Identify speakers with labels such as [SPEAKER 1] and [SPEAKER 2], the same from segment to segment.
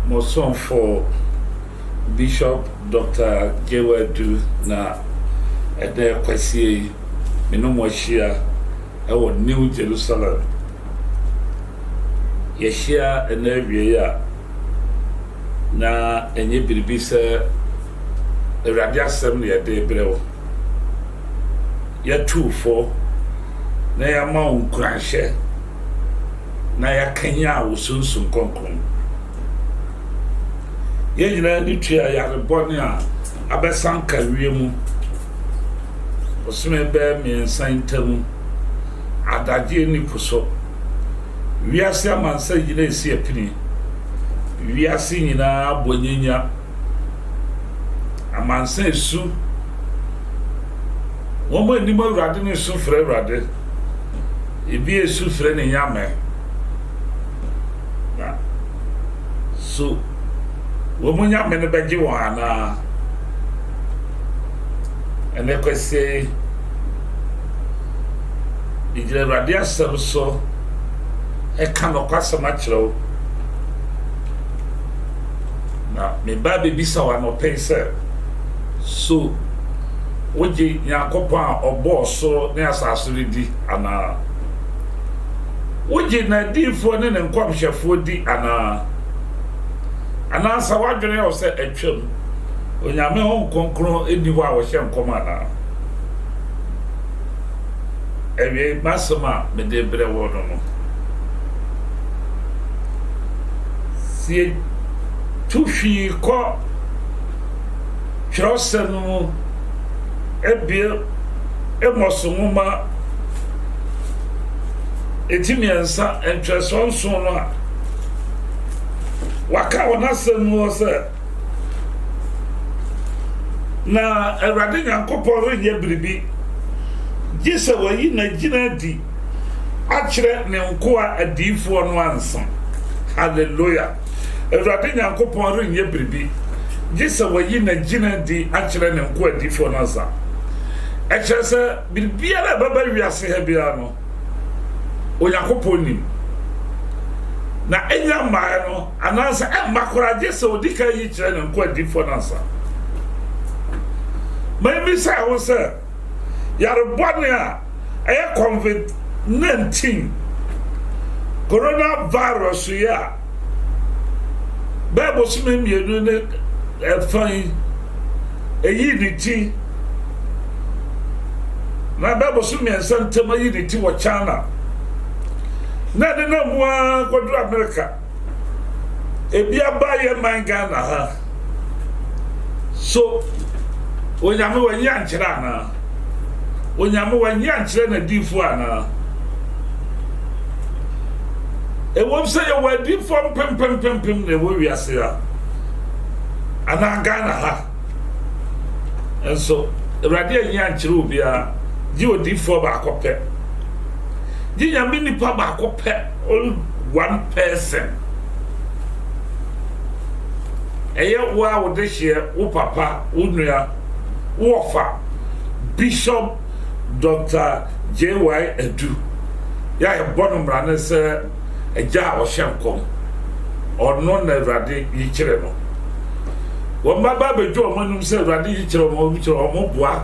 [SPEAKER 1] Moson for Bishop Dr. Jewedu na ede kwasi menomo hia ewo New Jerusalem ye hia na wie ya na enye biribi se Awurade asem ne de brewo ya tufo na ya ma unkurahye na ya kanya wo sunsun konkon ye nyina ni tua ya rebone a abesan kawie mu osme be mi santam adaje ni puso wiase amansa nyina esi apini wiase nyina abonyenya amansa esu womo animo Awurade ne su frɛ Awurade ebi esu frɛ ne nyame so womunya mene beji wana ene kwese ijire Awurade asem so e ka no kwasa ma kyerɛw na me ba be bisa wa no pense so woji Yakobon a obo so ne asaso di ana woji na difo ne nkwamhwefo di ana sa wadwene o se atwam onyame ho konkron eniwo a wo hye nkoma na ewe masoma me de bre wo no si tufi ko trosenu ebie emosumuma etimiensa entwesonso no a waka wona semu se na Awurade Nyankopɔn renye biribi gise wayi na gina di akyerɛ ne nkoa adifo no ansa hallelujah Awurade Nyankopɔn renye biribi gise wayi na gina di akyerɛ ne nkoa adifo no ansa ɛkyerɛ sɛ biribiara baba wiase ha bia no Onyankopɔn nim na enya mmaa no anansa makoraje se odika yi kyerɛ ne nko adifo nansa maybe say wo se yarebone a ɛyɛ COVID-19 coronavirus ya bebo sume mienu ne efan eyi ni ti na bebo sume nsantama yi ni ti wɔ China na de na mua kodu America ebi abaye man Ghana ha so onyame wanya nkyira na onyame wanya nkyira na difo ana e wom se ye wadi fom pem na wo wiase ya ana Ghana ha enso Awurade anya nkyira obi a ji odifo ba akopɛ Jinya mini pa ba akopɛ all one person eye wa wo de hye wo papa wo nua wo fa Bishop Dr. J.Y. Edu ya e bonu mrane se eja o hyenkom ono na Awurade yi kyere no wo maba bejo o manum se Awurade yi kyere o bi kyere o mo boa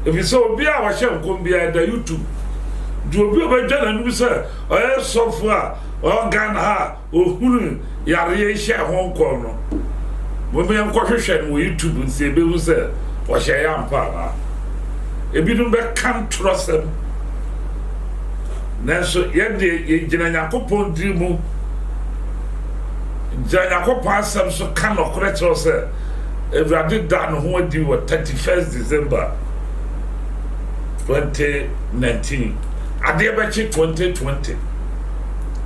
[SPEAKER 1] efi se obi a wa hyenkom bia da YouTube do obi obedwa na se oye sofo a o Ghana ha ohuru yare ye hye ho nkon no mo me nkɔhwehwɛ no YouTube nse be hu se o hye ya mpa na ebi dum be kan trosem nanso ye de gina Yakobon diri mu Yakobon asem so kan okore kyerɛ se Awurade da no ho adi wɔ 31st December 2019 ade bechi 2020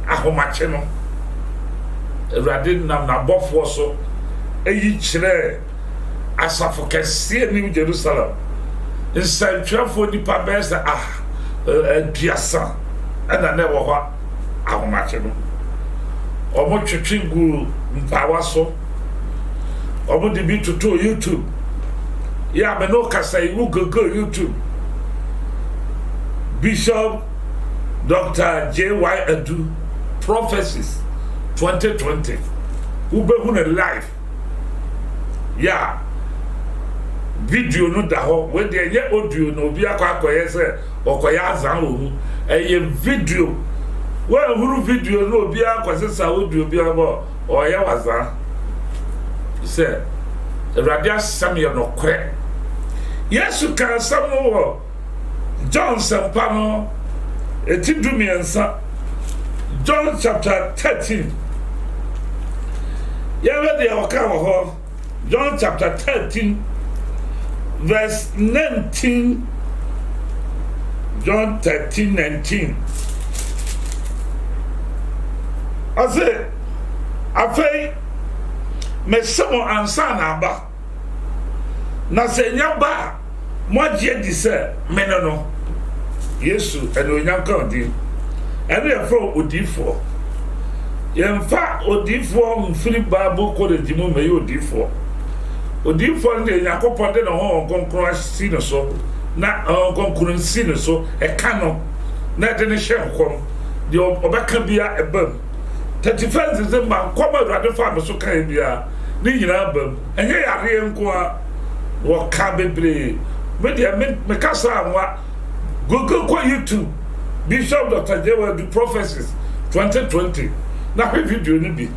[SPEAKER 1] ahomache no Awurade nam na bɔfo so eyi kyerɛ asafo kɛse New Jerusalem nsantwafo nipa bɛsa aduasa ana na wo ho ahomache no omo twetwe gu mpawa so omo de bi tutu YouTube ya me no kasa you go YouTube Bishop Dr. J.Y. Edu Prophecies 2020 ubehun live ya video no da ho we de ye audio no obi akoye se okoya azan ohu eye video we huru video no obi akwase sa audio bi abo oye wazan se radia samye no kre Yesu kan samu wo John Sampano etidumiensa John chapter 13 yeah de okawo John chapter 13 verse 19 John 13:19 I say afei me samo ansa na aba na se nyaba moje di se menono Yesu eno nyanka odi eno ye fro odifo yemfa odifo mfiri Bible college mu me odifo ne yakopon de no ho konkron si no so na konkron si no so e kano na de ne hyenkom de obeka bia ebam 31 December koma Awurade fa me so kan bia ni nyina bam enye yare nko a wo ka bebre me kasa anwa Google kwa YouTube Bishop Dr. J.Y. Edu Prophecies 2020 na video ni bi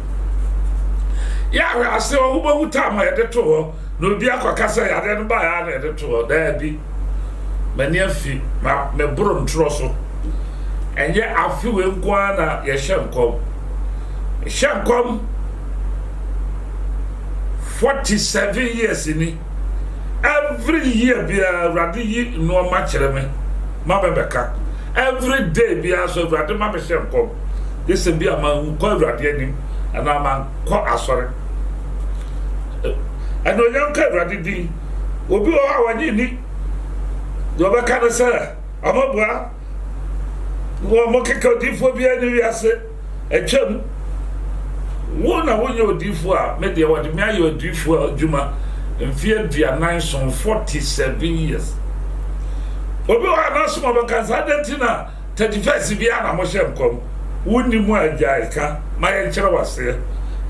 [SPEAKER 1] ya we ase wo bo huta ma yede to ho no bi akokasa yade no ba ya na yede to ho da bi mani afi ma me bro ntro so enye afi we nkwa na ye hyenkom 47 years ni every year be Awurade yi no ma kire me ma bebeka every day be so Awurade ma be hyenkom this be ama nko Awurade anim ana ma ko asore ano yanka Awurade di obi o awani ni do be ka no se amabua wo mo keka odifo bia ni wiase etwam wo na wo nye odifo a me de wo de me ayo odifo adwuma mfie duanan son 47 years obi wa na so mo be kan sa dentina 31st bia na mo hyenkom woni mu ajaika ma ye kire wase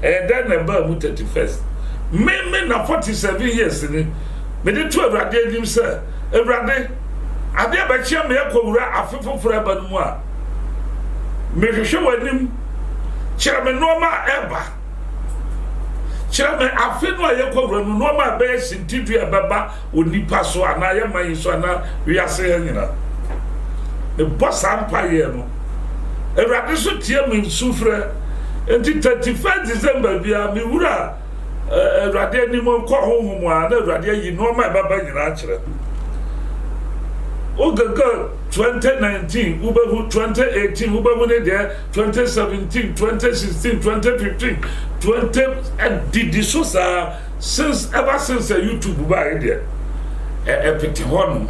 [SPEAKER 1] den na ba mu 31st me na 47 years ni me de to Awurade anim se Awurade ade abachia me yakowura afefoforo aba no mu a me hwehwe wanim kire me no ma eba kire me afe no ayekowura no no ma be sintidu ebeba onipa so ana ye man so ana wiase nyina me boss empire no Awurade so tie me sufre enti 31 December bia me wura Awurade ani mo ko honhom a na Awurade yi no ma ebeba nyina kire Ogaga 2019 ubehu 2018 ubehu ne there 2017 2016 2015 20 and did so since ever since YouTube ba there pete hon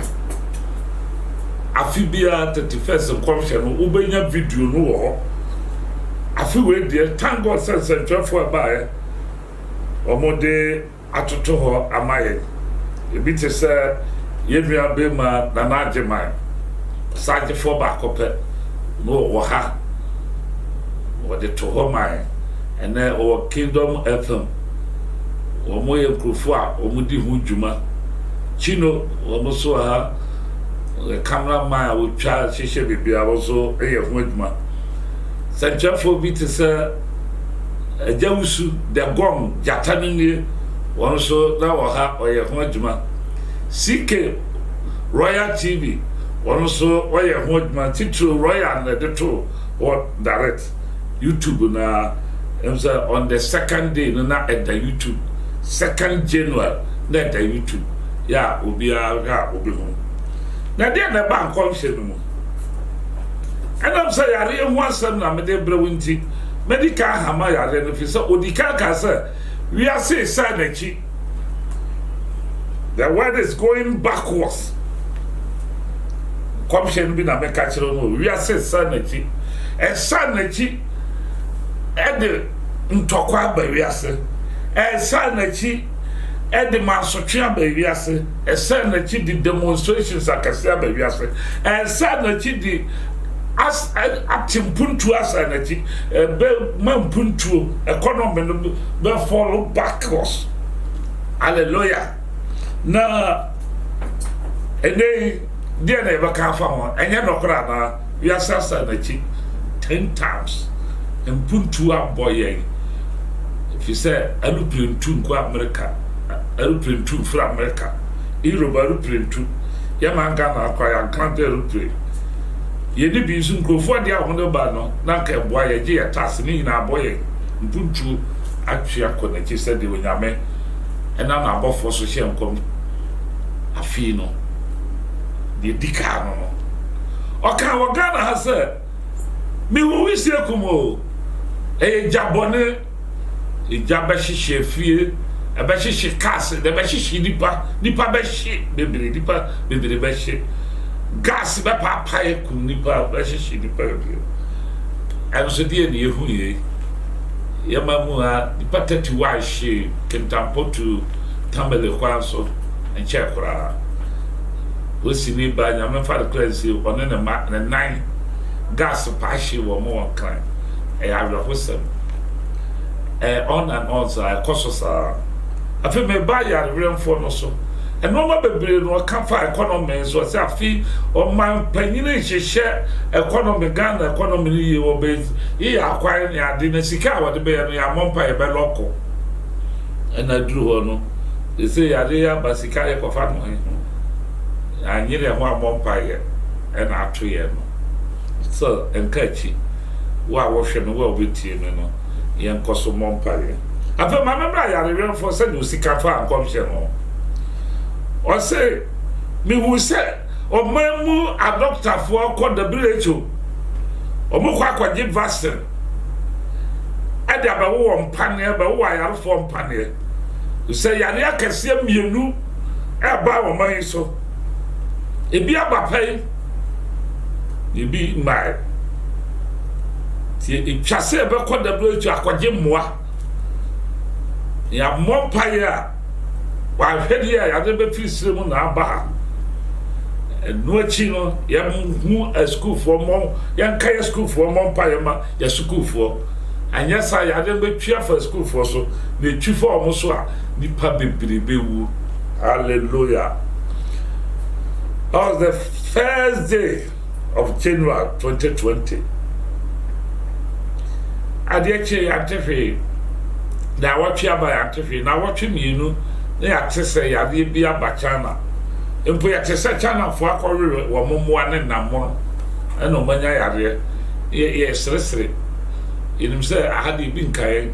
[SPEAKER 1] afibia 31st convention ubenya video no wo afi we there thank God since 24 ba omode atoto ho amaye ebi te say yedua be ma na agema saje for back up no wo ha wo de to ho mai ene o Kingdom FM o mo ye krofo a o mo di hu djuma chino o mo so ha cameraman o twa hihye bibia wo so e ye hu djuma sanchafo bi te se ajawusu de gom jatanu ni won so na wo ha o ye hu djuma CK Royal TV one so why you want my titro Royal and the two what direct YouTube na on the second day na at the YouTube 2nd January na at the YouTube ya obi home na dey na bank function mo and I'm say yare hu asem na me dey brewinti medical hama yare no fi so odika ka say we are say na the world is going backwards. commission bi na meka kire no wi ase sanachi sanachi de ntokwa ba wi ase sanachi de masotwe ba wi ase sanachi di demonstrations akase ba wi ase sanachi di as atimpuntu asanachi be mampuntu economy no be fall backwards. Hallelujah. Na ene dia na ebe ka fa ho enye nokra na wi asasa na chi 10 times mpuntu aboye if you say aluprentu nko America aluprentu fra America Europe aluprentu ya manga na akwa ya kante alupre ye ni bi nsu nkrofo dia ho ne ba no na nka eboa ye je ya tax ni na aboye mpuntu atwe akona chi se de onyame ena na abofo so hye nkom afi no de dika no oka wogana ha se mi wo wisi ekumo jabone jabe hihye fie ebe hihye kas de be hihye nipa be hye bebere nipa bebere be hye gas be papa ekum nipa be hihye nipa bebere enso de ne ehu ye yamamu a nipa 31 hye kentampo to tamele kwanso enche kura osi ni ba nyame fa de cleanse one na 9 gas pa hye wo mo kan ya hosem on and on so kososa afi me ba ya remfo no so no ma bebre no ka fa economy so say afi o man panyine hyehyɛ economy Ghana economy ni ye wo be ye akwai ni ade na sika wo de be no ya mompa ye be loko na duru ho no they say ya de ya basika ye ko fa no he anyire ho amompa ye na ato ye no so enkachi wa wo hwe no wa obetie me no ye nkoso mompa ye afa ma membra ya remfo say no sika fa ankomhye no o say mi wu say o mamu a doctor for called the WHO o mo kwa kwaje vaccine ade abawo mpane abawo ayaro fo mpane say yare akase mienu e ba wo man so ebi abapai ebi mai ti twase be called the WHO akwaje moa ya mompaye a wa hwede ya de be fisire mu na aba no achi no ya hu a school for mom ya nkai school for mom pa ya ma ya school for anya sa ya de be twa for school for so na twi for mo so a nipa bebrebe wu. Hallelujah. That was the first day of January 2020. Adiache ya tefe na watwi aba ya tefe na watwi mienu na ya tese ya de bia bachana empo ya tese chana fo akọrere wo momoa ne nammo eno manya yare ye sresre inim se ahadi bi nkae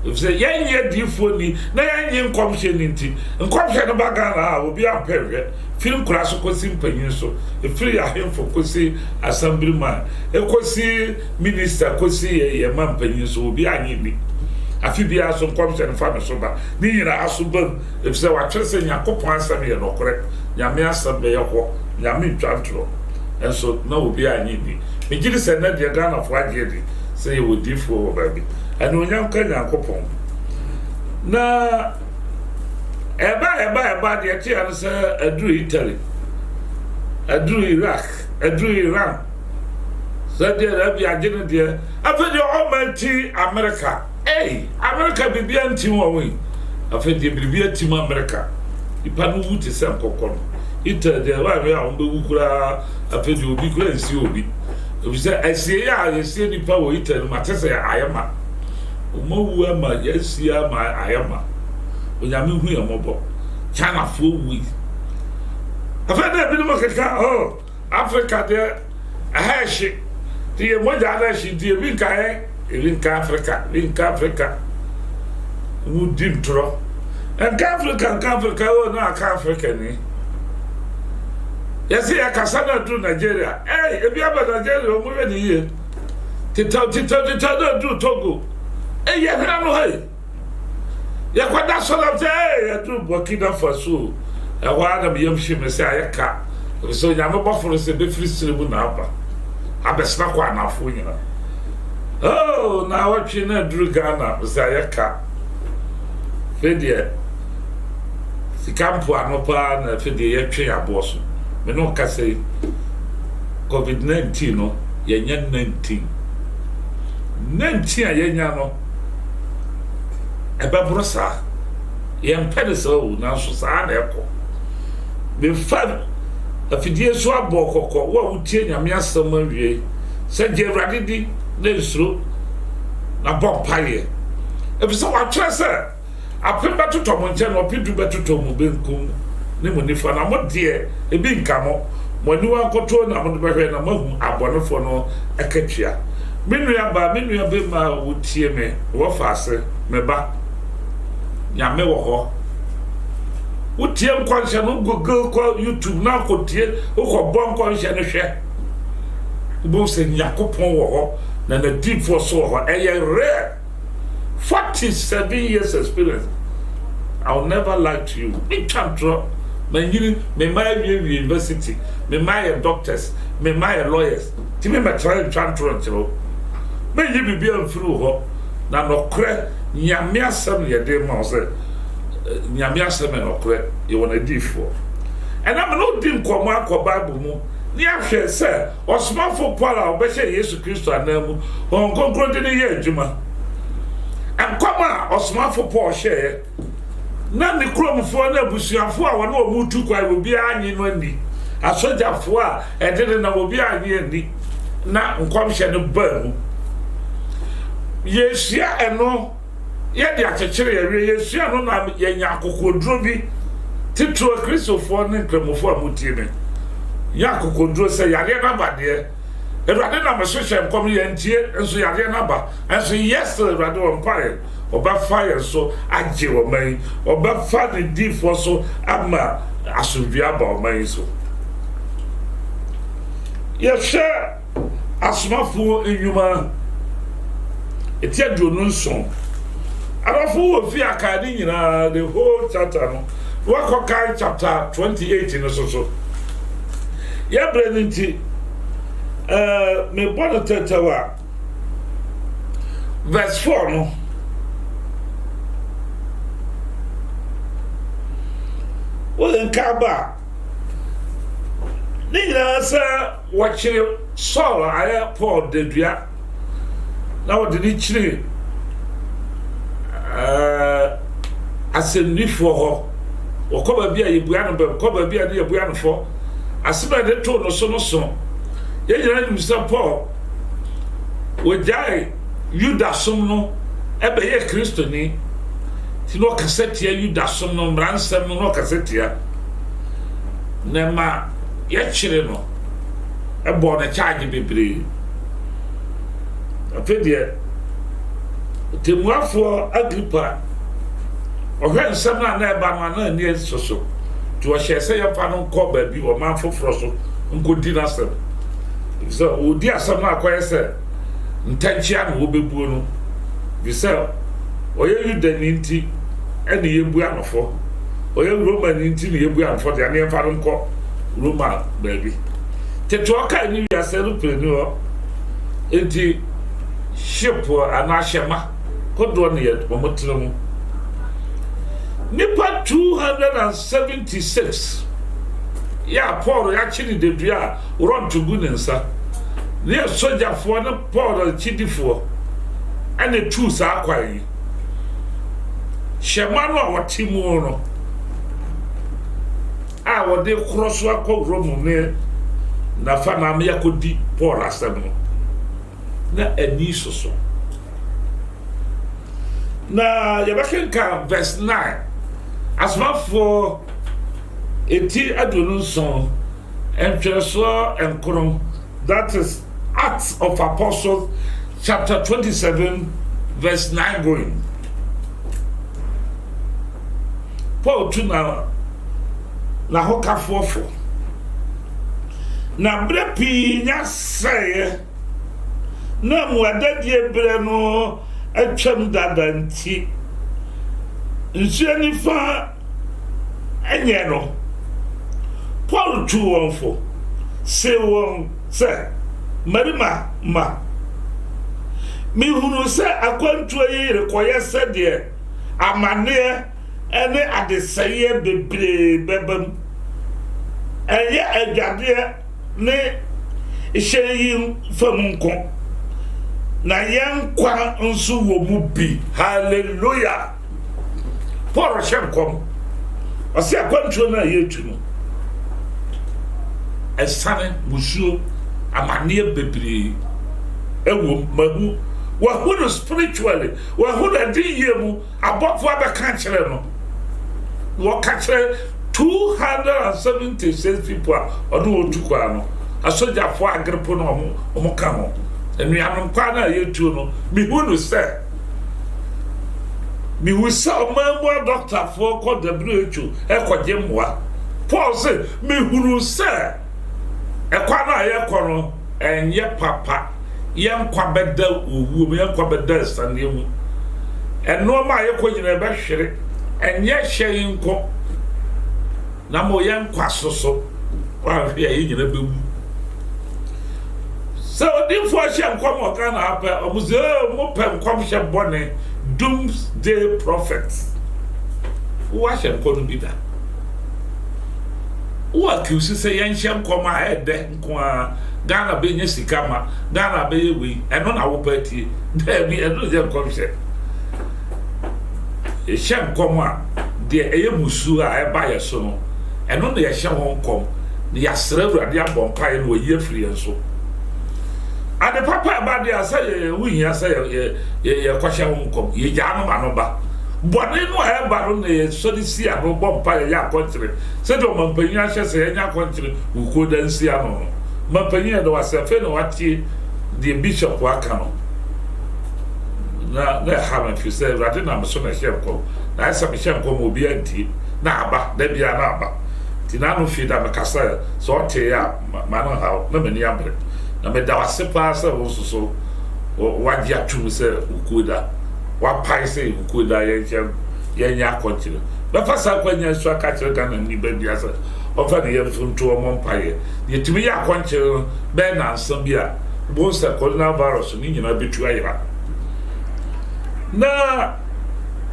[SPEAKER 1] if say yenye difoni na yenye nkomhye ninti nkomhye no baga na obi ampehwe film kura so kosi mpanyin so efiri ahemfo kosi assemblyman ekosi minister kosi ye mampanyin so obi anyi afi bia so nkomhye no fa me so ba ni nyina aso bam if say wa twese nyakopon asem ye no kore nyame asem be ye ho nyame ntwantro enso na obi anyi ni me gidi se na de Ghana fo agye di say ye wodi fo ba bi anu nyam ka nyakopon na eba de ti an se adru Italy adru Iraq adru Iran so de Arabia agye de afi de o manti America America bibia ntim wo wi afi de bibia tim America ipa no wuti se nkokon Italy de wa we a on be wukura afi de obi kura nsi obi se asie ya asie nipa wo Italy matese ayama omowu ama yasia ma ayama onyame hu ya mobo China fo wi afada bi no keka Africa de ahashi tie moja na shi die bi kae Linka Africa mu dim tro en Africa o na Africa ni yesi ya kasana du Nigeria ebi aba Nigeria o mu we ni ye tita do Togo ya no hay ya kwada so na ya du Burkina Faso wa na bi yamshi me say ayaka so nyame boforo se be free stream na aba abesna kwa na afo nyina oh na watwe na duru Ghana zayeka fedie sikampo anopa na fedie yetwe aboso me no kase COVID-19 no yenya 19 a yenya no ebe brosa yempede so na so sa na eko be fa afidie so abokoko wa utie nyame asem awie se je Awurade di na nsuro na bompaye ebisa wa twese apemba totomo nche no pidu betotomo benkum ne mo nifa na mo de ebi nkamo mo ni wa koto na mo behwe na mahu abonefo no akatua menua be ma utie me wo faase me ba nyame wo ho utie nkwanhye no Google ko YouTube na kotie ko bon nkwanhye no hwe bo se nyakopon wo ho na na deep for so ho rare 47 years experience. I'll never lie to you. Me chantro me my university me my doctors me my lawyers ti me try chantro ntiro me yi bibia mfuru ho na no kre nyame asem ye de ma se nyame asem no kre ye wona difo and am no di nkomo akoba Bible mu ni ahwe se osmafo Paul obehye Yesu Kristo anamu on konkro de ne ye adwuma ankoma osmafo Paul hye na ne kromfo na busuafo a wona omutu kwa obi anyi no ani asojafo a edede na obi anyi ani na nkomhye no ba mu yesia eno ye de akekere ye yesia no na ye nya akokodro bi titro Kristofo ne kremofo amutie ne ya akokodro se yare na bade Awurade na mesehye nkom ye ntie enso yare na ba enso yes Awurade on pare oba fire so agye wo man oba fa the difo so ama asodua ba o man so ye hwe asmafo enwuma etia duonu nson arafo wo fi akade nyina the whole chapter no wako kan chapter 28 no so ya breninti me bono tetawa verse 4 no Wolen kaba ni na sa wachire Saul aya Paul de dua na wo de ni chire asenifo ho okoba bia yebua no ba okoba bia ne yebua no fo aseba de to no so ye nyina ni Mr. Paul wojai Judasom no ebe ye Kristo ni tino kasetia Judasom no mransem no kasetia nema ye chire no ebo na charge bebre afedie temuafo Agripa ohwe nsem na eba no na ni soso to ohye se ye fa no ko ba bi o man foforo so nkodi na sem so odi asem na akoye se ntanchia no obebuo no bisa oye Yuda ni nti ene yebu anofo oye Roma ni nti ni yebu anofo de ane fa no ko Roma baby teto aka ni ya se no prenu o enti ship anashema kodo ne ye momotino mu nipa 276 ya Paul ya chiri de dua run to gunensa ne soja fo na Paul chidifo ane tu sa kwai shema no watimu no a wode cross akọ Rome ne na fa na me yakodi Paul asem no na ani soso na yabakenka verse 9 asma for eti adonunson entreso enkron that is Acts of Apostles chapter 27 verse 9 going Paul tuna na hokafofo na brepi nya seye na muadadie bre no atwam dadanti nsuani fa enye no Paul tu won fo se won se marima ma mi hunu se akwantu yi rekoye se de amane ene adeseye bebre bebam eye adwade ne isheyi famunko na yankwa nso wo mu bi hallelujah Paul shenkom ose akwantu na yetu no esane musuo amane bebre ewo mahu wa hu spiritually wa hu na di yemu abofo abeka kire no wo ka kire 276 people onu otukwa no asojafo agrepo no omo ka ho enuanom kwa na yetu no mi hu no se mi hu se omambo doctor for ko WHO ekoje mwa Paul say mi hu no se ekwa na ye kono enye papa yankwa beda owu yankwa beda sanemu eno ma ye ko nyina be hwere enye hye nko na mo yankwa soso wa hwe ye nyina be wu so di fo hye nko mo ka na apa omuze mo pe nko hye bone doomsday prophet wa hye nko no bida wa ki usi se yan hye nko ma ede nko a Ghana be nye sikama Ghana be yewi eno na wo party there be eno je komse e shem koma de eye musu a e ba ye so no eno na ye hye won kom ne ya srewura de abon pae no ye free enso ade papa ba de asa ye wuhi asa ye kwahye won kom ye ja no ma no ba bone no e ba no ne so di si a no bom pae ya kontre se do man panya hye se ye nya kontre uko dan si a no Mapanya do wasefe no wati the bishop waka no na ha ma fi say rade na so na hye ko na asa me hye ko mo bi anti na aba da bia na aba ti na no fi da me kasa so te ya ma no ha na me ni abre na me da wasepa sa wo so waji atu se ukuda wa pai se ukuda ye nya kontinu be fa sa kwanya so aka kire Ghana ni ba bia sa ofa ne yemfunto o mompaye yetimi ya kwankere be na ansam bia bo se coronavirus ni nyina betu ayira na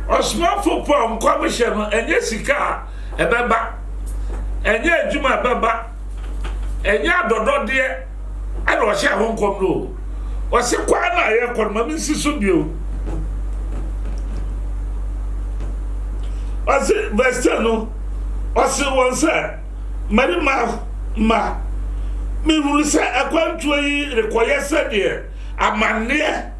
[SPEAKER 1] osma fopo nkwabehye no enye sika ebeba enye adwuma ebeba enye adodode ana o hye ho nkom no o se kwa na ye konma mi nsiso bio o se besta no o se won se marima ma mi huru se akwantu yi rekoye se de amane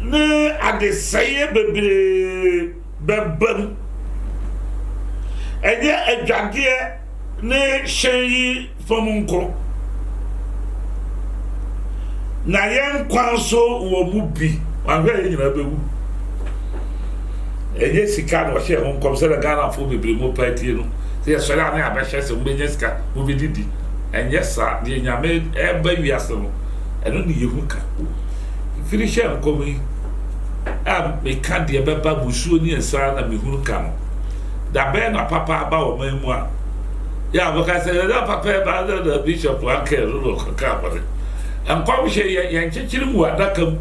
[SPEAKER 1] ne adeseye bebre bebam enye adwade ne hyeyi fomunko na yen kwanso wo mu bi wanhwe nyina bewu enye sika no hye ho nkom se Ghana fo bebre mo party no se so la na abehye se mbenye sika mo bedidi enye sa de nyame eba wiase no eno ne yehuka finishe nkomi me ka de beba busuo ni ensa na mehuka no da be na papa ba o mamu a ya boka se da papa ba da bishop anke lo ka ba enkom hye ye nchechiri mu adakam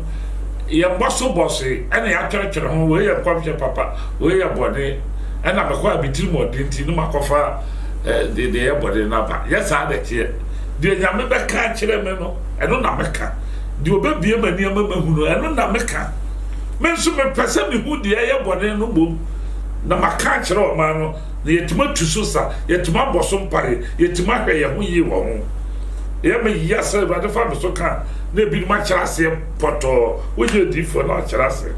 [SPEAKER 1] ye mboso bosse ena ya twetwere ho we ye enkom hye papa we ye bode ena be kwa bitiri modinti no makofa de ye bode na ba yes ada tie de nyame be ka kire me no eno na meka de obebie mani ama mahunu eno na meka menso me pese me hu de ye bode no bom na maka kire o ma no na yetima tuso sa yetima boso mpare yetima hwe ye ho yi wo ho ye me yasa ba fa me so ka na bi ma kyerase poto wo je di fo na kyerase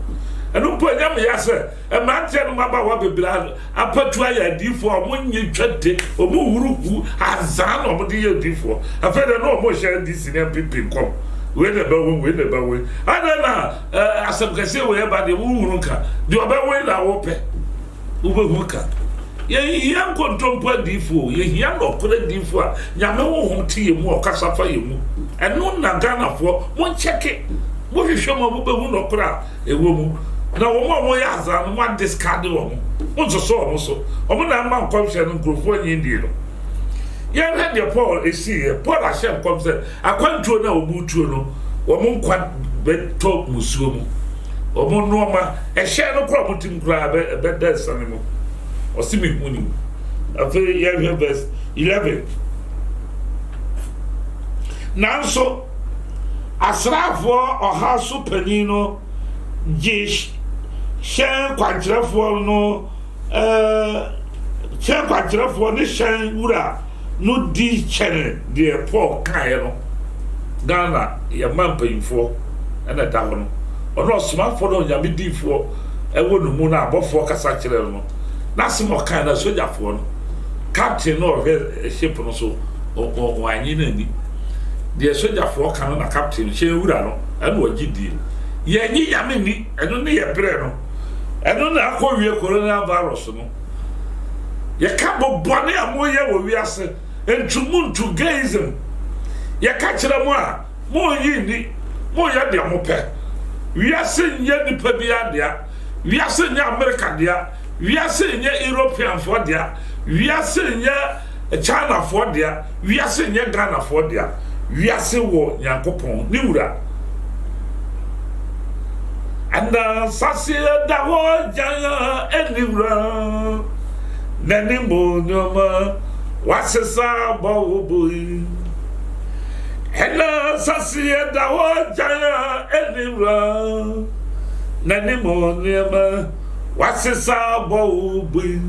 [SPEAKER 1] eno po nya me yasa e ma ntia no ma ba wa bebira apatu aya di fo o mo nye twete o mo wuruku azan o mo di ye di fo afa de no mo share di sine pipi kom we ne ba we ana na asem kase we ba de wuruka de oba we na wo pe wo be huka ye hian kontompo di fo ye hian no kore di fo a nyame wo ho tie mu o kasa fa ye mu eno na Ghana fo mo cheke mo hwehwe mo be hu no kora ewo mu na wo mo ya azan mo discard wo mo so so mo so o mo na ma nkomhye no nkrofo nyi ndi no Yeah, had your Paul is here. Paul Hashem comes there. I can't do no mutual. Woman quite bed talk musumo. Woman norma, a share no problem to grab a bed dead animal. Or see me winning. A very young verse 11. Now so, asrafo or house penino, jish, share quite for no, share quite for the share ura. No di channel dear Paul Kayano Ghana, your man paying for and a down or no smart for no yamidi for a wooden moon above for Casachel. That's more kind of soldier for captain or a ship or so or any. The soldier for Canada captain, she would know, and what you did. Ye yamini, I don't need a prayer. I don't know how you coronavirus. You can't go bonny and more yellow, we are saying. And to moon to gaze him. Ya catch them more ye more ya dear mope. We are saying ye the Pebia, we are saying ya American dear, we are saying ya European for dear, we are saying ya China for dear, we are saying ya Ghana for dear, we are saying war Yankopon, Nura. And Sassia da war Jaya and Nura. Nanimo Noma. What's a sabo boy? Hello, Sassia, the whole giant anywhere. Nanimo never. What's a sabo boy?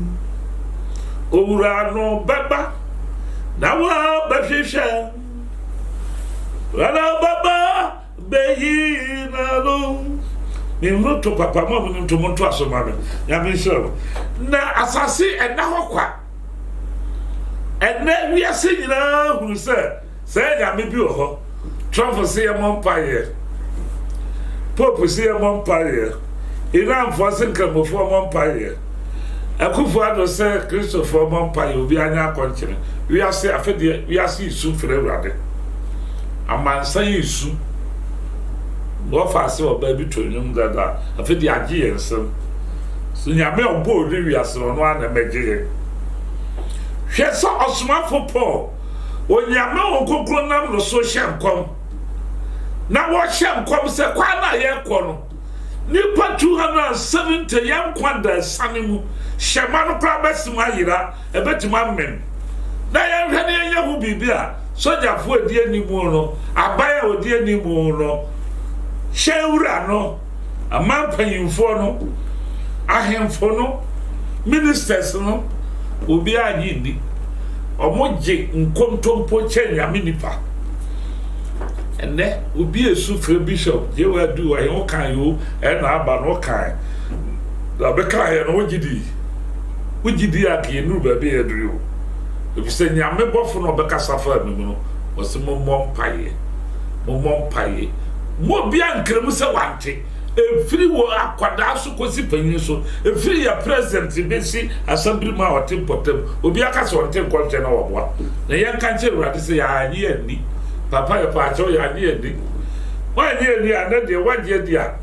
[SPEAKER 1] Urano Baba. Now, Bafisha. Rana Baba, Behin alone. You to Papa, Mamma, to Montoso, Mamma. Yamin so. Na assassin and now. And then we are singing who said, I may be a Trump say a mumpire. Pope say a mumpire. Iran for Sinker before mumpire. A Kufado say Christopher mumpire will be an air continent. We are say, I feel we are seeing soon for everybody. A man saying soon. What fast or baby to him that I feel the idea and so. So you may have board, we are so one and make it. She saw a smart for Paul. When you know, go grown up, no social come. Now, what shall come, say, Quana, ya corner. Nipa 270 young quanda, Sanimu, Shamano Crabas, Mayra, a better man. Now, I am ready, you will be there. Soldier for dear Nimono, a buyer with dear Nimono. Sheurano, a man paying for no, a him for no, ministers no. Obi a yindi omoje nkontom poche nyaminipa ene obi esufre bishop je wa du wa yon kan yo e na aba no kan la be kan ye no wogidi ake nu ba be edru obi se nyame bofo no be kasa fa mi no o se mo mpaye mo bia nkremu se wante efiri wo akwada so kosi panyin so efiri ya president besi assembly ma o tempotem obi aka so ntem kwonche na wo boa na yen kan che urade se ya anyi ani papa ya pa cho ya anyi ani wa anyi ani ana de waje dia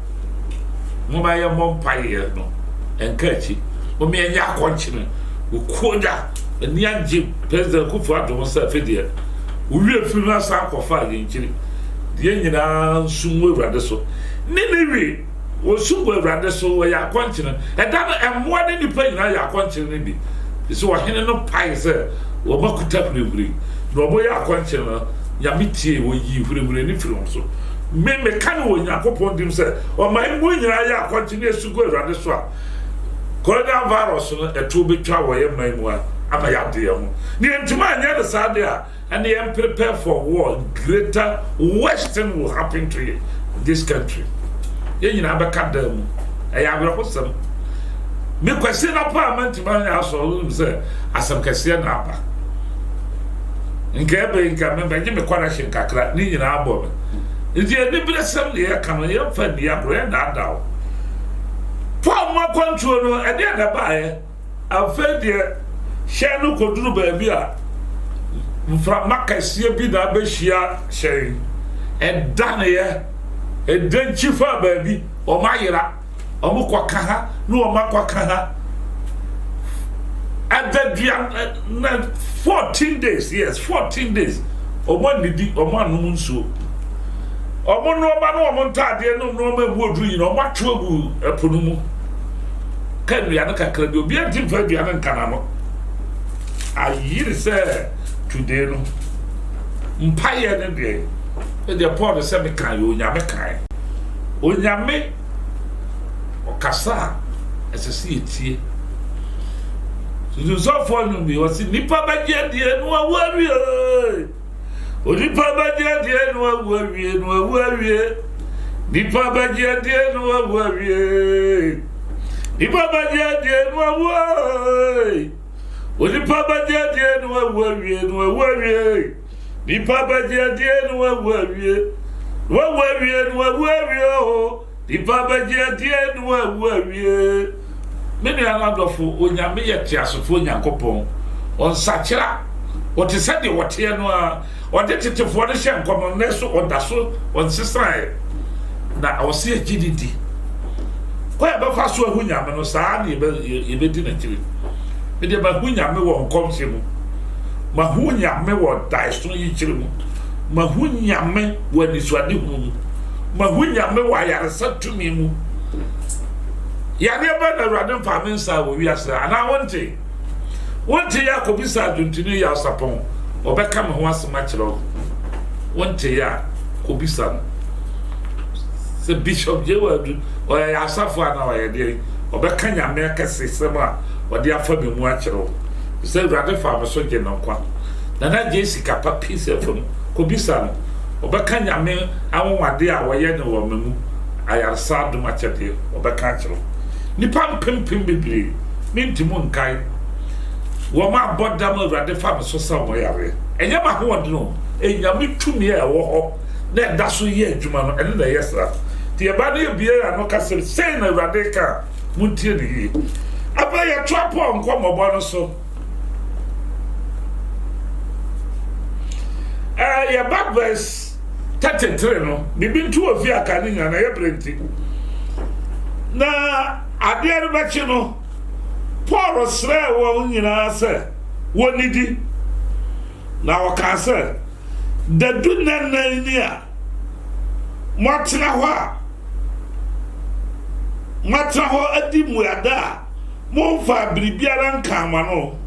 [SPEAKER 1] mo ba ya mo mpaye no enkachi mo me anya kwonche no ukoda ni anje president kufu adom sa fedie uwie firi na sa kofa yenchiri die nyina sunwo urade so Niniwi was super rather so ya continent, and that more than the plane I continent. So I had no pie, sir, or Makutapri, no boy ya continent, Yamiti, or ye will any film so. Me mecano in Yakopon himself, or my boy ya continues to go rather so. Coronavirus, a 2 big tower, my one, I'm a yard. Near to my other side there, and they am prepared for war. Greater Western will happen to this country. You know, I can't do I have a wholesome. Me question up parliament man also say as some question napa. In Gabe in Cameron, Benjamin Quanashin Kakra, Nina Abom. Is there any assembly come here for the brand now? For more control, and then I buy a fair dear Shano could do baby from Macasia be the Beshia sharing and Dania. And then chifa baby or mayra or mukwakaha no makwakaha at the 14 days, yes, 14 days. Omo nidi, omo anum nsuo. Omo no omo no omo ntade no no omo ebu odru yi no omo atwo egu eponu mu. Kan wi an kakra bi obi antim fa bi an nkana no. Ayiri se today no. Mpaye ne de Paul se me kan yo nyame kan. Onyame okasa esese etie. So for no bi o si nipa ba je de no awari. Onipa ba je de no awari no awari. Nipa ba je de no awari. Nipa ba je de no awari. Onipa ba je de no awari no awari. Nipa ba je de no awari. No awari no awari o. Nipa ba je de no awari. Many anadofo onyame yete asofo nyankopon on sachira what is said what here no or de tetefo no hye nkomon na so odaso on sisran na o se agididi ko ya be fa so ahunyame no saa na ye di na kiri me de ba hunyame wo nkomse mu ma hunyame wo daiso yi kiri mu ma hunyame wo nisuade hu mu ma hunyame wo ayaresa tumi mu ya ne ba na radin famin sa wo wiasa ana wonte ya ko bisa duntini ya sapon obeka me ho asema kiro wonte ya ko bisa se bishop Jewadu o ya asafo ana wa ye de obeka nyame kase sema ode afa me mu akiro se radin famin so je nonkwa na Jessica papi se fam ko bisa no obeka nyame awonwade a wo ye ne wo memu ayarsa do machete obeka akiro nipa pimpim bibiri mintimu nkai wo ma bodam awurade fa me so sa mo yare enye ma ho no enyame tumi e wo ho na da so ye adwuma no ene na yesra ti e ba na ye bia no ka se na awurade ka muntie ne yi aba ye trapo nko mobo no so ye back verse 33 no bibintu ofi aka ni nya na ye brenti na adeɛ bachi no Paul srɛ wɔ nyina sɛ wonidi na wɔka sɛ dadu nanan ni a matena hɔ adi muada a momfa biribiara nkama no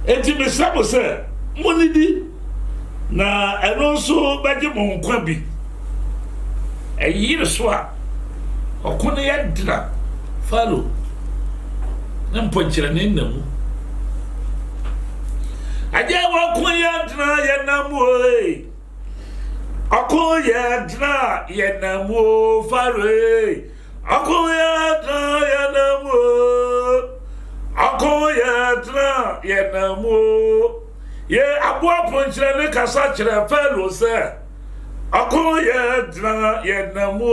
[SPEAKER 1] enti mesrɛ mo sɛ monidi na ɛno nso bɛgye mo nkwa bi ɛyiri so a okono ya dira falo na mponchira ne namu aje wa ko ya dira ya namu oi akon ya dira ya namu falo akon ya dira ya namu akon ya dira ya namu ye abo ponchira ne kasa chira falo se akoya dra ya namu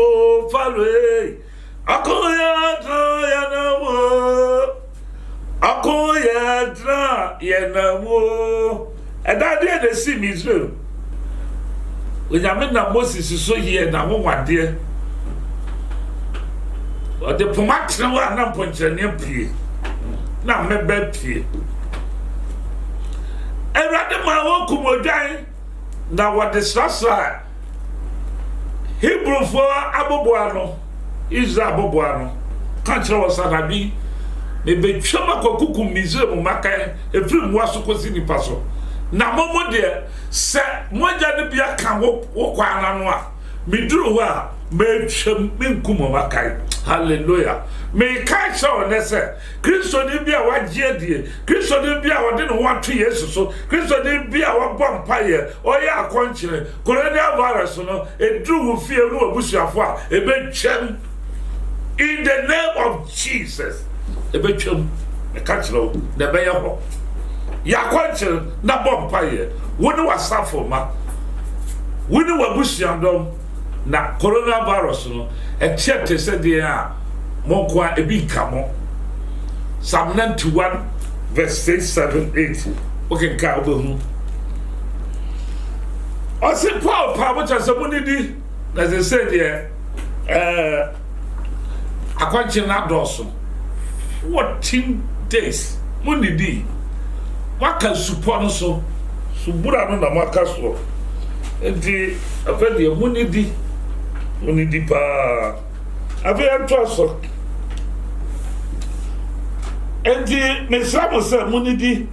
[SPEAKER 1] falwe akoya dra ya namu akoya dra ya namu edade de si Israel onyame na Moses so here na wo wade o de pomatre wa na ponchire ne pie na meba pie erade ma wo kumodwan na wade sasa Hebrew for aboboano Israel aboboano kanchira wasanabi me betwama kokuku Israel maka efiri muaso kosi ni paso na momo de se moja ne bia kan wo kwana no a meduru ho a metwam menkumo maka hallelujah me kai so ne se Kristo ni bia wagye die Kristo ni bia wode no wato Yesu so Kristo ni bia wabɔ mpaye oye akonkyere coronavirus no eduru wo fie no abusuafo a ebetwam in the name of Jesus ebetwam me ka kyerɛ na bɛyɛ ho yakonkyere na bɔ mpaye woni wasafo ma woni wabusuandom na coronavirus no etiete se de a monko ebi kamo Psalm 91 verse 6, 7, 8 okay ka obehu o se Paul pa bo chase monidi na ze say de akwanche na doso 14 days munidi waka supon so subura no na maka so enti afedi munidi pa afi anto so enti mesamo se munidi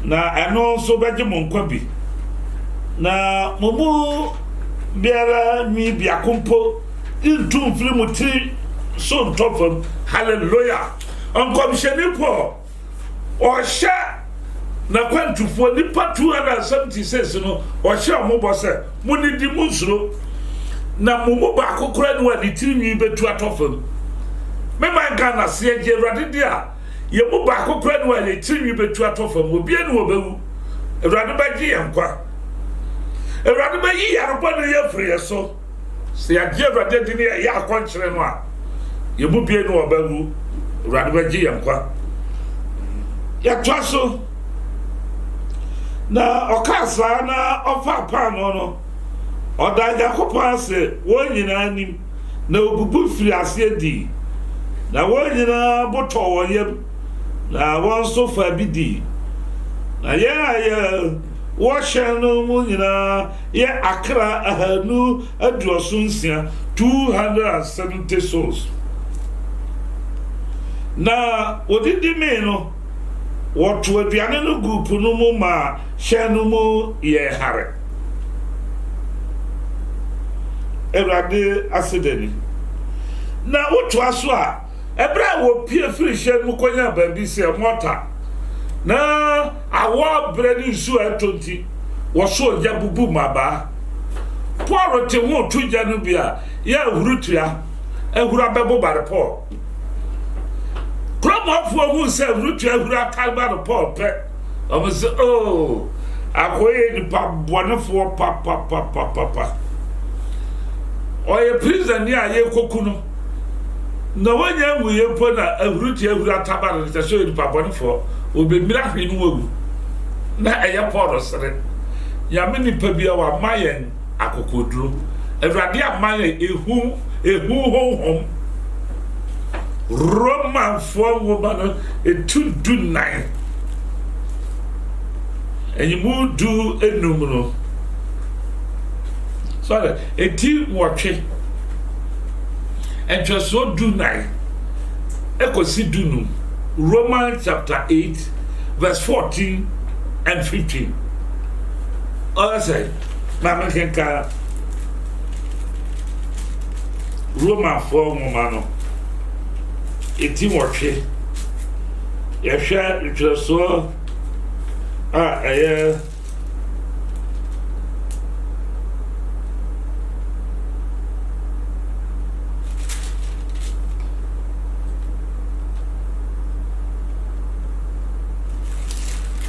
[SPEAKER 1] na eno so beje monkwa bi na momu biara mi biakompo intum firi mutiri so ntofam hallelujah onkomsheni po ohye na kwantufo nipa 276 no ohye omobo se munidi musuro na mumu ba akokora ni wadi tirinwi betu atofam me man Ghana se eje Awurade dia ye mu ba akokora ni wadi tirinwi betu atofam obi eni obewu Awurade ba gi yankwa Awurade ba yi yarbo no ye free so se ya gi Awurade di ne ya akonkyere no a ye mu bi eni obewu Awurade ba gi yankwa ya twaso na okasa na ofa pa no oda Yakobon ase wonyina anim na obubu firi ase di na wonyina boto woyem na wonso fa bidi na ya wo hwenu mu nyina ye akra ahanu aduosunsia 270 souls na odidi me no woto aduane no group no mu ma hwenu mu ye hare Awurade asedeni na woto aso a ebra wo pie firi hwenu mu konya baabi se mota na awo bredi nsu atonti wo so ja bubu maba Paul te ho tuja no bia ya hurutua ehura bebo bare Paul kromofo hu se hurutua ehura kalba no Paul pe o se oh akoye ni pa bonefo pa oye prison ni aye kokuno na wanya nwuye po na ehruti ehura tabare te so ni pa bonefo obemira hwenu wagu na eye Paul sere ya meni pa bia wa mayen akokoduro Awurade amaye ehu honhom Roman for woman etudu 9 enyimu du enumno sorry eti wotwe entweso du 9 ekosi dunu Romans chapter 8 verse 14 and 15 say mama kenka Roman for woman eti wotwe yehwa entweso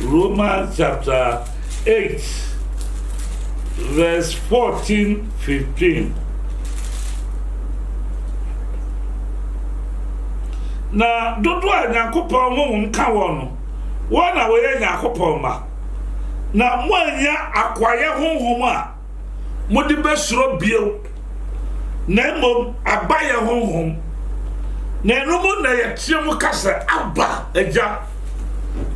[SPEAKER 1] Romans chapter 8 verse 14 15 na dodo a Yakobon honhom ka wono wona we Yakobon ma na moanya akwaye honhom a modi besuro bio na mom abaye honhom na enumu na yetiemu kasa aba eja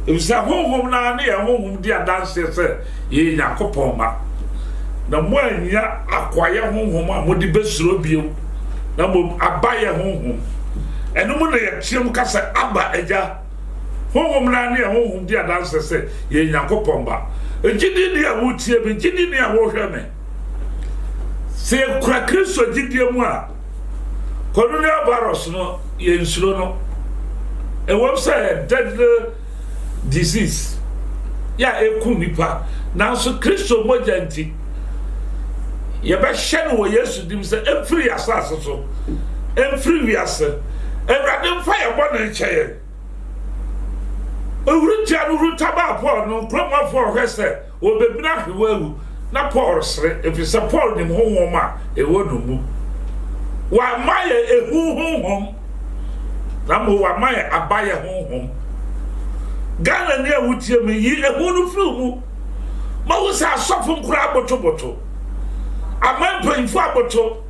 [SPEAKER 1] ebisa honhom na ne honhom di adanse se ye Yakobon ma na moanya akwaye honhom a modi besuro bio na mom abaye honhom enumu na yetiemu kasa aba eja honhom na ne honhom di adanse se ye Yakobon ba ejidi ni awutie be jidi ni awohwe me se kura Kristo jidi mu a colonial virus no ye nsuro no e website deadly disease ya eku nipa na so Kristo mojanti ye be hye no Yesu dim se emfiri asase so emfiri wiase Awurade mfa ye bɔ ne nkyeye Owuruntia no rutaba Paul no kromafo hwese obebina hwewu na Paul sere efise Paul nim honhom a ewo no mu wa maye ehu honhom na mo wa maye abaye honhom Ghana ne awutie me yi ehu no firi mu ma wo sa asofo nkura abotoboto amampanfo aboto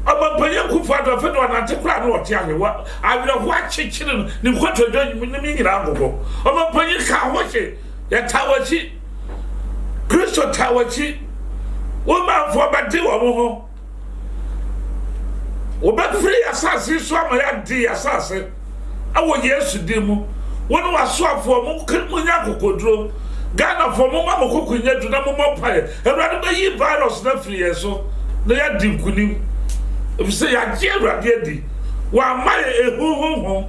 [SPEAKER 1] Abampanyin Kufuado fe no na tekura no ote ahwewa awere ho akyekire ne nkotodwo ne nyina agogo abampanyin ka hohye ya tawachi Kristo tawachi wo ma fo bade wo ho wo ba free asase so amaya di asase awo Yesu di mu wonu waso afo mu nya kokodro Ghana fo mu ma kokunya du na mu mopae Ewurade ba yi virus na free yeso na ya di nkunim if say ya Ewurade adi wa ma ehuhuhu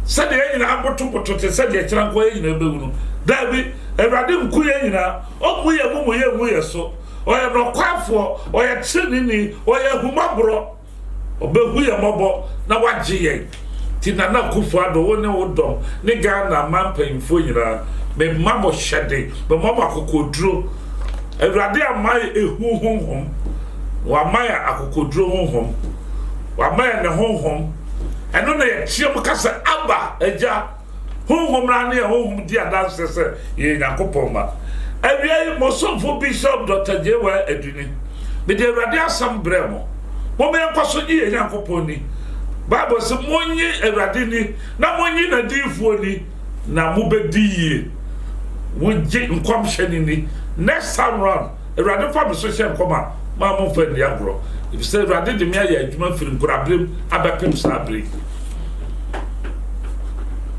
[SPEAKER 1] said ye nyina aboto te said ye kira nko ye nyina bewunu dabi Ewurade nku ye nyina omu ye mu ye so oye no kwafo oye tsinini oye humabro obehu ye mobo na wagye ye ti Nana Kufuado woni wodom ne Ghana mampanyimfo nyina me mamo hyede me mamo akokoduro Ewurade amai ehuhuhum wa maya akokoduro honhom wa maya ne honhom eno na ye chiam kasa aba eja honhom na ne honhom di adanse se ye Yakobon ma awia mosomfo Bishop Dr. J.Y. Eduni me de Ewurade asam bremo mo me enkoso ye Yakobon ni Bible se monyi Ewurade ni na monyi na difo ni na mo bedi ye wonje nkwamhye ni next time round Ewurade fa me so hye nkoma ma mo fa ni agro if say Ewurade de me aye adwuma firi nkorabrem abepem sa break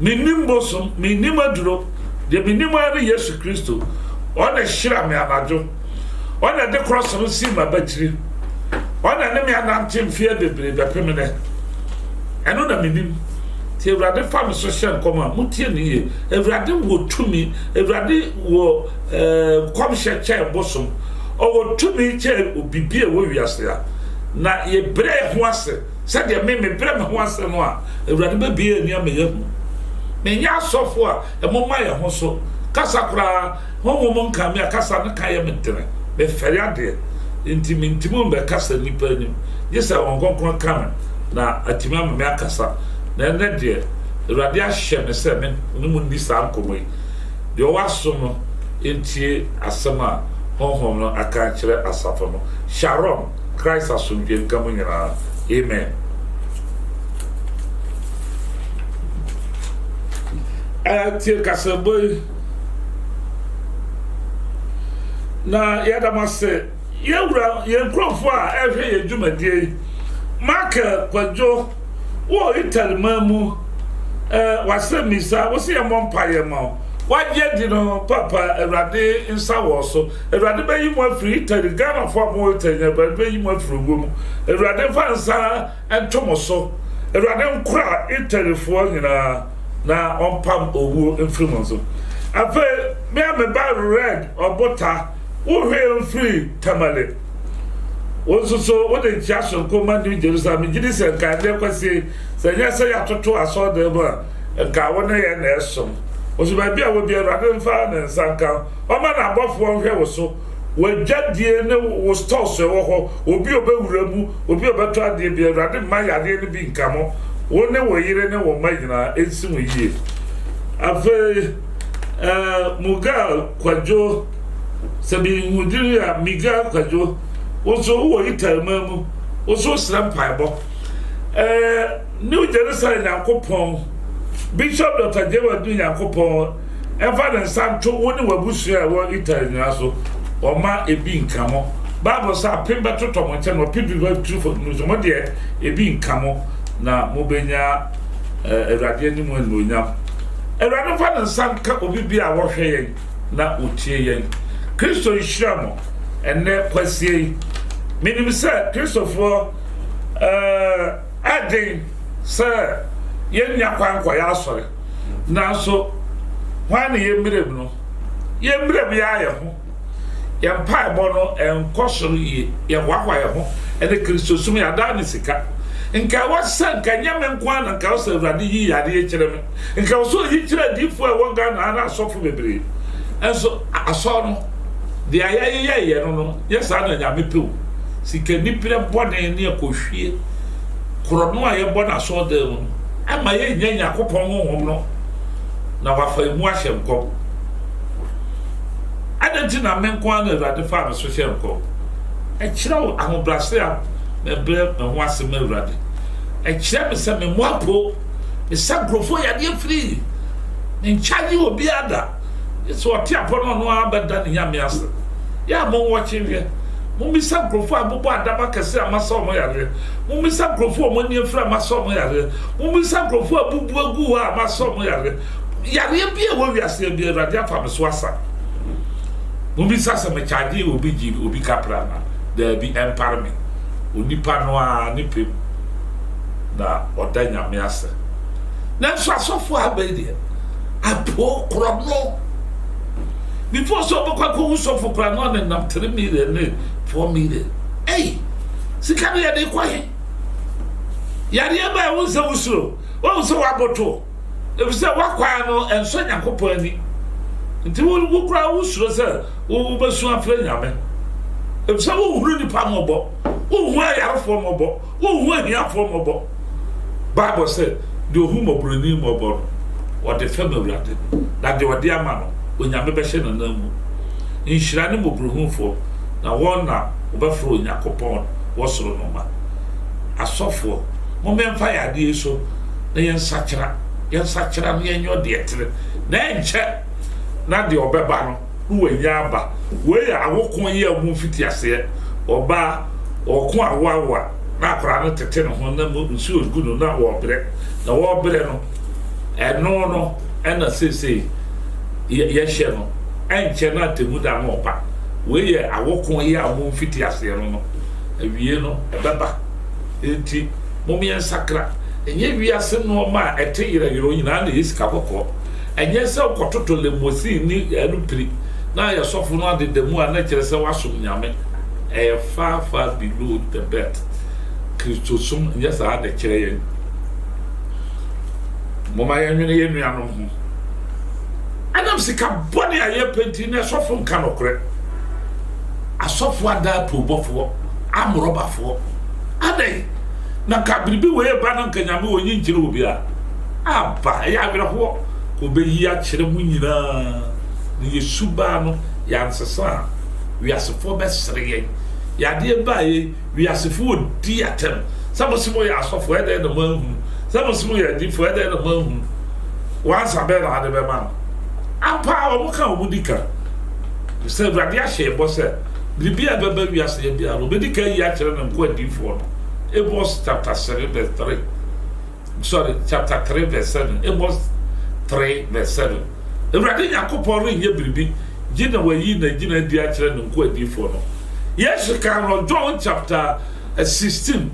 [SPEAKER 1] minim bosom minim aduro de minim ari Yesu Kristo ona hira me anajo ona de cross no si ma batiri ona ne me anantem fie bebre bepem ne eno na minim ti Ewurade fa me so hye nkoma mutie ni ye Ewurade wo tumi Ewurade wo komhye che bosom o tumi che obibie wo wiase ya na ye bre ho ase se de me bre me ho ase no a Ewurade ba bie ni ameye me nya sofo a e mo ma ye ho so kasa kura ho mo nka me kasa ne ka ye metere me fere ade intimimu be kasa ni pa ni yesa won konkon kan na atima me akasa na ne de Ewurade ahye me se me mu ni sa nkomo de o waso no entie asema honhom no aka kire asafo no Sharon Christ asomdwe nkamu nyina amen tie kaseboy na yadamase yewura yenkrofo a ehwe yedwumadie Mark Kwadwo wo italmamu wasemisa wo se yemompaye ma wagye di no papa Ewurade nsa wo so Ewurade bayi mo afiri Italy Ghana fo mo Italy Ewurade bayi mo afiri wo Ewurade fa nsa entomo so Ewurade nkura Italy fo nyina na ompam owu enfiri so afa me ba red obota wo hwe free Tamale so wo de jaso ko mandi Jerusalem gidi se ka de kwase se nya se ya toto aso de ba ka wo na ye na esom oso ba bia wo bia Ewurade mfa na nsanka o ma na abofo hwe wo so wajadie ne wo store so wo ho obi obewura mu obi obeto ade bia Ewurade ma yade ne bi nkamo wo ne wo yire ne wo ma nyina ensi mu yie afa Mugal Kwadwo sabi mudiria Migal Kwadwo oso wo italmamu oso sram paibo New Jerusalem Yakobon Bishop Dr. J.Y. Eduni Yakobon ever than Santo woni wabusu a wo Italy aso o ma ebi nkamo Bible sa pemba toto mo nche no pidu go true for no mo de ebi nkamo na mo benya Ewurade ni mo nya Ewurade fa na sanka obi bia wo hwe yen na otie yen Kristo yishamo enne kwasie minim se Christopher adin se yen nya kwankwa ya asore na so hwan ye mmerem no ye mmerem ya ye ho ye mpa ebo no enkosoro ye wakwa ye ho ene Kristo sum ya da ni sika nka wasa nka nyame nkwa na nka wasa Ewurade yi yade ye kire me nka wasa yi kire difo e wonga na na asofo bebre enso aso no de ayaye no yes ana nyame pew sika nipire bone ne akohwie krono a ye bona so de no ama ye nyanya Yakobon honhom no na wafa mu ahye nkom adanti na menkwa na Ewurade fa me so hye nkom e kire ahobrase a me bre me ho asem awurade e kire me se me moapo me sagrofo ya de free me nchaji obi ada so oti apono no abeda ne nyame ase ya mo watching here mo mi sagrofo abobo adaba kese amasa omo yare mo mi sagrofo mo ni efra amasa omo yare mo mi sagrofo abubu agu ha amasa omo yare yare bi e wo wiase bi awurade afa me so asa mo mi sasa me chaji obi ji obi kapra na there be empire me onipa no a ni pem na oda nyame ase na so asofo abedi apo krono before so bokwa ko usofo krono na nam 3 million ne 4 million hey sika no ya de kwaye yare ba wo se usuro wo se waboto e se wakwa no enso nyakopo ani nti wo kura usuro se wo besu afre nyame e se wo huru ni pa mobo wo hu ayarfo mobo wo hu ahiafo mobo Bible said the humo broni mobo or the family that they were dear man when you be shen na mu inhira ne mobrohunfo na won na obafro nyakopon wosoro no ma asofo mo memfa ya de so na yen sakira no yenyo de etere na enche na de obeba no wo nya aba we ya awokon ye amu fiti ase oba okon awawa na akra no tete no ho na mo nsu oguno na wo bre no eno no ena sese ye hye no enche na temu da no pa we ye awokon ye amu fiti ase no awie no ebeba enti momi ensakra enye wiase no ma ete yiro nyina na yesika kokko enye se okototo lemosi ni anupri na ya sofo no ade demu a na kire se wasom nyame far below the bed Christosum yes a de kire yen moma yanwene yenuanom ho anam sika boni aye penti na sofo nka nokre asofo ada probofo amrobafo adai na kabiribi we ba na nkanyame wonyi nkire obi a aba ya awerho ko be yi a kire mu nyina ni yesuba no ya nsesa wiasefo be sreye ya de ba ye wiasefo di atem samosimo ya asofo ede na manhu samosimo ya di fo ede na manhu wansa be na ade be man apa o mo ka o dika se bradia she bo se bibia baba wiase ya bia no be dika yi a kire na mko adi fo no Amos chapter 3 verse 3. Sorry, chapter 3 verse 7. Amos 3 verse 7. Everybody yakopon re nye biribi. Gina wa yi na gina di a kire no nko adi fo no. Yes, can on John chapter 16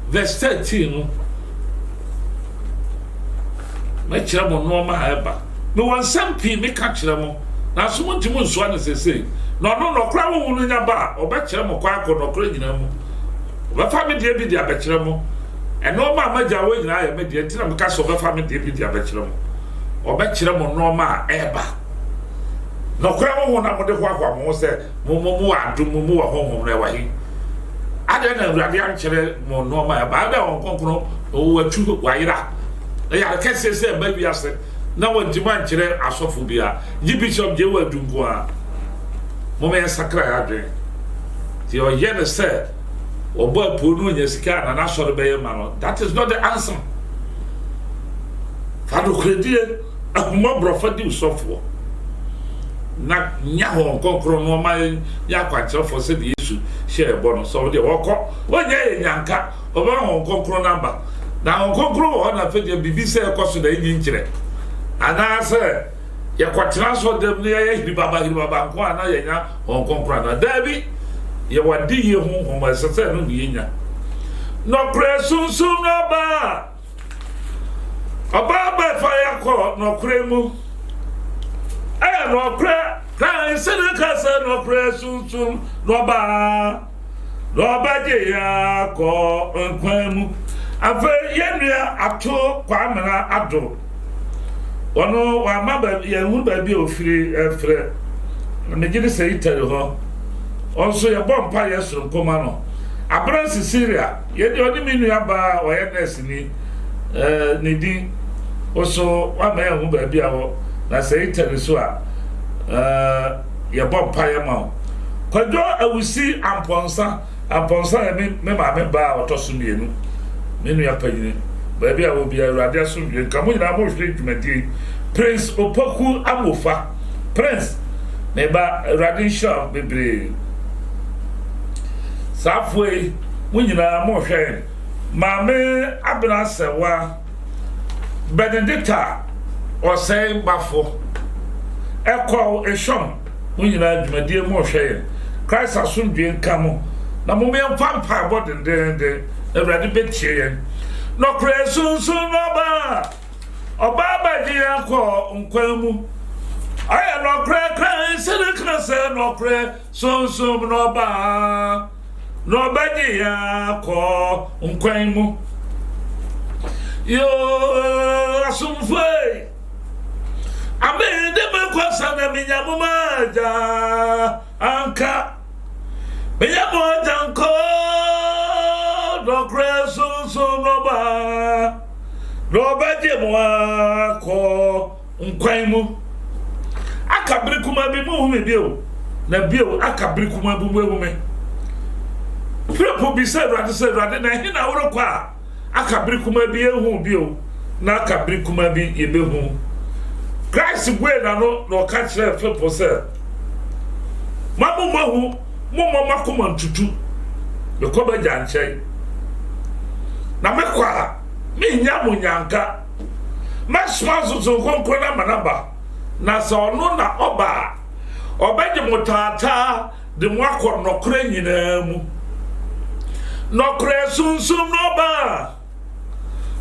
[SPEAKER 1] verse 13 no. Me kire mo no ma eba. Me wan sampi me ka kire mo. Na so mo ntimo nso ana sese. No kra wo hu no nya ba, oba kire mo kwa akọ no kra nyina mo. Ba family de bi di abekire mo eno ma maja we nyina ya me de ntina me ka so ba family de bi di abekire mo obekire mo no ma eba no kra mo na mo de ho akwa mo se mo adum mo wa honhom na wa hi ada na urade an kire mo no ma eba ada on konkoro o watu wa yira ya ka se ba bi ase na wa diman kire asofo bia ji bishop je wa dunko a mo me sakra ya dwen ti o ye ne se obo ponu nyesika na na soro be ma no that is not the answer fado credit ahuma brofa di usofo na nya ho konkro no ma ya kwache fo se de Yesu share bo no so de woko onye nyanka oba ho konkro number na ho konkro ho na fe de bibi se ekoso da yin nkire ana se ya kwatra so de ne ya hiri baba nko ana ya nya ho konkro na dabi ye wadi ye hu ma sese no bi nya no presunsum no ba aba fa ya ko no kremu no pre kan sene ka se no presunsum no ba je ya ko nkwemu afa ye nua ato kwa amana ado ono wa maba ye hu ba bi ofiri efre me gidi se itare ho also ya bompa yeso nkoma no abransi Syria ye de oni minu aba o ye nurse ni ni di also wa ma ya hu ba bia ho na say tell so a ya bompa ya ma kwadwo awusi amponsa amponsa me ma me ba otoso mienu me nua panyini ba bia wo bia Awurade asomdwe nka mo nyina mo hwe dwumadi Prince Opoku Amofa Prince me ba Awurade show bebre safwe mo nyina mo hwe Mame Abena Sewa Benedicta Osei Bafo Eko Eshom mo nyina dwumadi mo hwe Christ asomdwe nka mo na mo me pampa bodendende Awurade betie yen no kresunsun oba ba ji akọ nkwamu aya no kre sene krase no kresunsun no ba ji akọ nkwamu yo asumfei abe de me kwasa na minyamumaja anka minyamumaja anko no kresunsun no ba je mo akọ nkwamu akabiri kuma bi mu me bio na bio akabiri kuma bu mu me prepo bi se Awurade na hi na woro kwa akabiri kuma bi ehu bio na akabiri kuma bi yebehu Christ gwe na no ka kire prepo se mamu mahu mo makoma ntutu be ko ba janche na mekwa mi nyamu nyanka masmazu zo konko na manaba na so no na oba de mutata de mwakọ nokre nyina mu nokre sunsum noba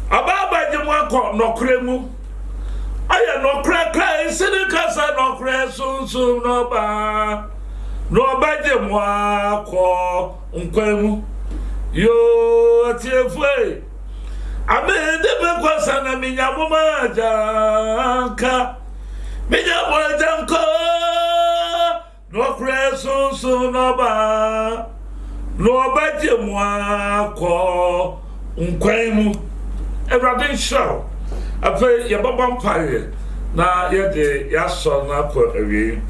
[SPEAKER 1] ababa de mwakọ nokre mu aya nokre kai sinika sa nokre sunsum noba de mwakọ nkwemu yo tiefwe abe de me kwasa na minyamumaja anka no kresunsun noba je mu akọ nkwanmu Awurade show afa ye babam paye na ye de ya so na akọ awie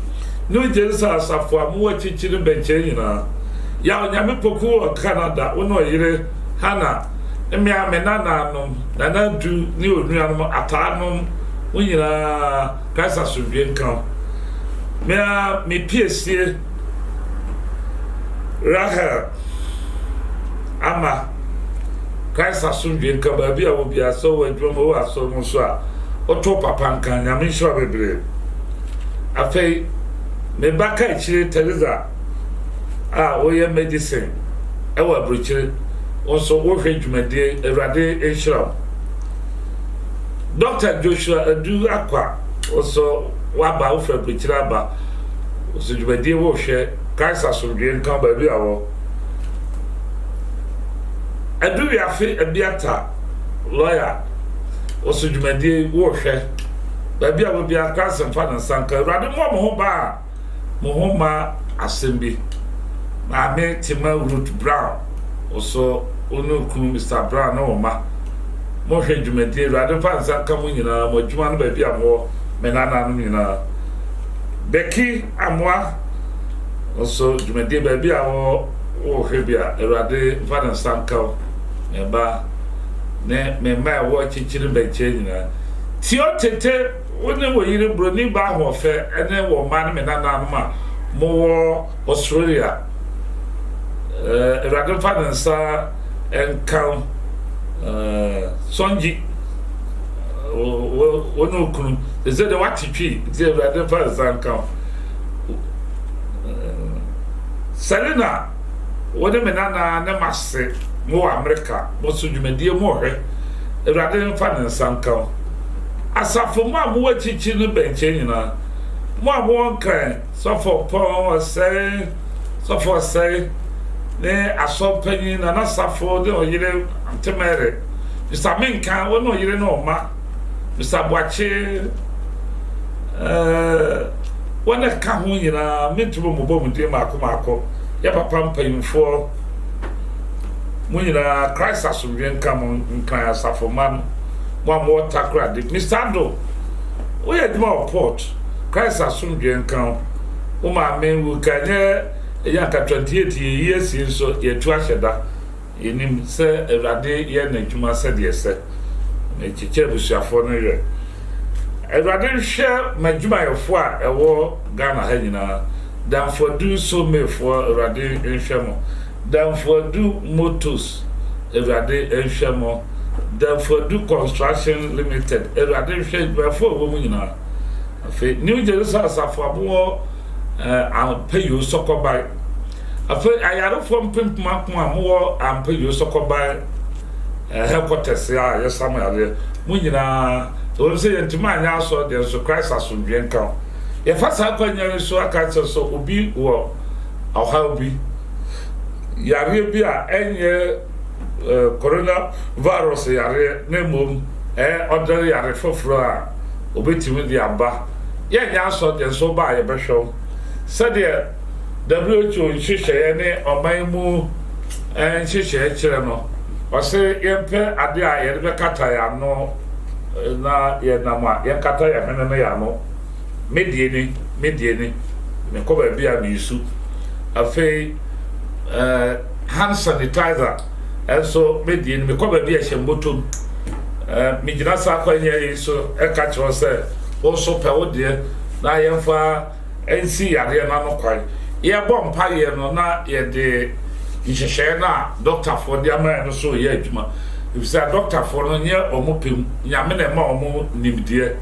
[SPEAKER 1] no jerisa asafo amu achichiri benche nyina ya onyame poku o Canada wono yire hana emi amenana nom na du ni onuanom atanom unyina kasa subie nkan me piesie Rahel ama kasa subie nkan ba bia wo bia so wadwom wo aso no so a oto papa nkan nyame hwa bebre afei me baka chire Teresa oye medicine ewa bruchire also wo hwe dwumade Awurade enhira Dr. Joshua Adu Akwa also waba ofra bruchire aba so dwumade wo hwe Kaisa Sodwe nkan ba bi awo Adu yafe abiata lawyer also dwumade wo hwe ba bi awo bi akasa mfa na sanka Awurade mo ho ba mo ho ma asembi Mame Tima Ruth Brown also onuku Mr. Brown no ma mo hwe dwumade Awurade fa nsa ka mo nyina mo dwuma no ba bi amo menana no nyina Becky Amwa also dwumade ba bi awo wo hwe bia Awurade fa nsa ka me ba ne me ma wo chichiri benche nyina ti o tete woni wo yire broni ba ho fe ene wo ma no menana no ma mo wo Australia Awurade fa nsa enkan sonji wono kunu ze de watitwi ze Awurade fa nsa enkan Selena wode menana na masse mo America mo so dwumadie mo hwe Awurade fa nsa enkan asafo mo amu chichi no benche nyina mo amu kan sofo pon say ne asopani na nasafo de oyire antemere Mr. Minka wono oyire no ma Mr. Boache wona ka ho nyina mentubo mobom de maako ya papa mpayimfo mo nyina Christ asomdwe nka mo nkan asafo man mo amo takra de Mr. Ando we edma port Christ asomdwe nkan o ma men wu kanye ya ka 28 years so ye tu ahyeda yenim se Awurade ye na adwuma se de se me chiche busuafo no ye Awurade hwe madwuma yefo a ewo Ghana ha nyina dan for do so me for Awurade nhwe mo dan for do motors Awurade nhwe mo dan for do construction limited Awurade hwe before wo mu nyina afi New Jerusalem asafo abo ampayo sokobai afi ayarefo mpempema ko amwo ampayo sokobai headquarters ya Samuel mu nyina o se yentima anya so de so Christ asundwe nka ye fasa kwanya so aka so obi wo awha obi yare bi a enye corona virus yare na mom odere yare foforo a obetimi di aba ye nya so de so ba ye behwo said WHO nhihye ne oman mu nhihye kire no o se yempe ade a ye be kata ya no na ye nama ye kata ya mene na ya no medie ni me ko ba bia mi su afei hand sanitizer so medie ni me ko ba bia hyembotom mi gina sa kwanya so e ka cho se wo so pe wo de na ye fa NC yare na no kwai ye bom pa ye no na ye de nhihye na doctor for dia man no so ye adwuma if say doctor for no nye omopem nyame na ma omo nimdie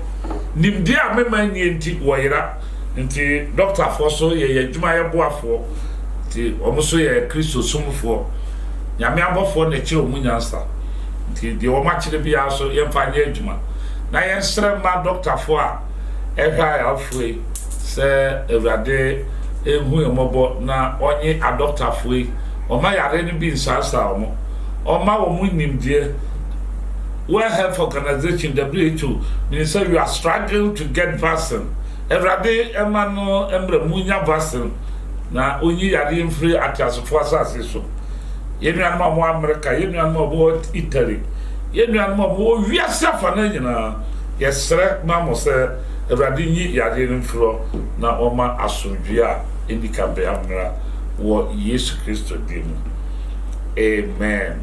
[SPEAKER 1] a mema nye nti woyira nti doctor for so ye adwuma ye boafo nti omo so ye Kristo somfo nyame abofo na che omu nyansa nti de o ma kire bia so ye mfa nye adwuma na ye sere ma doctor for a ehwa ya afue se Awurade ehu emobo na onye a doctor for o ma yare ni bi nsasa omo Oma wo nimdie World Health Organization WHO means you are struggling to get vaccine. Everyday emano emre munya vaccine na onyi yare mfiri atiasofo asase so. Yenu anma mo America, yenu anma mo Italy. Yenu anma mo wiase afa na nyina. Yesre ma mo se everyday nyi yare mfiro na oma asodwe a endika be amra wo Yesu Kristo dimu. Amen.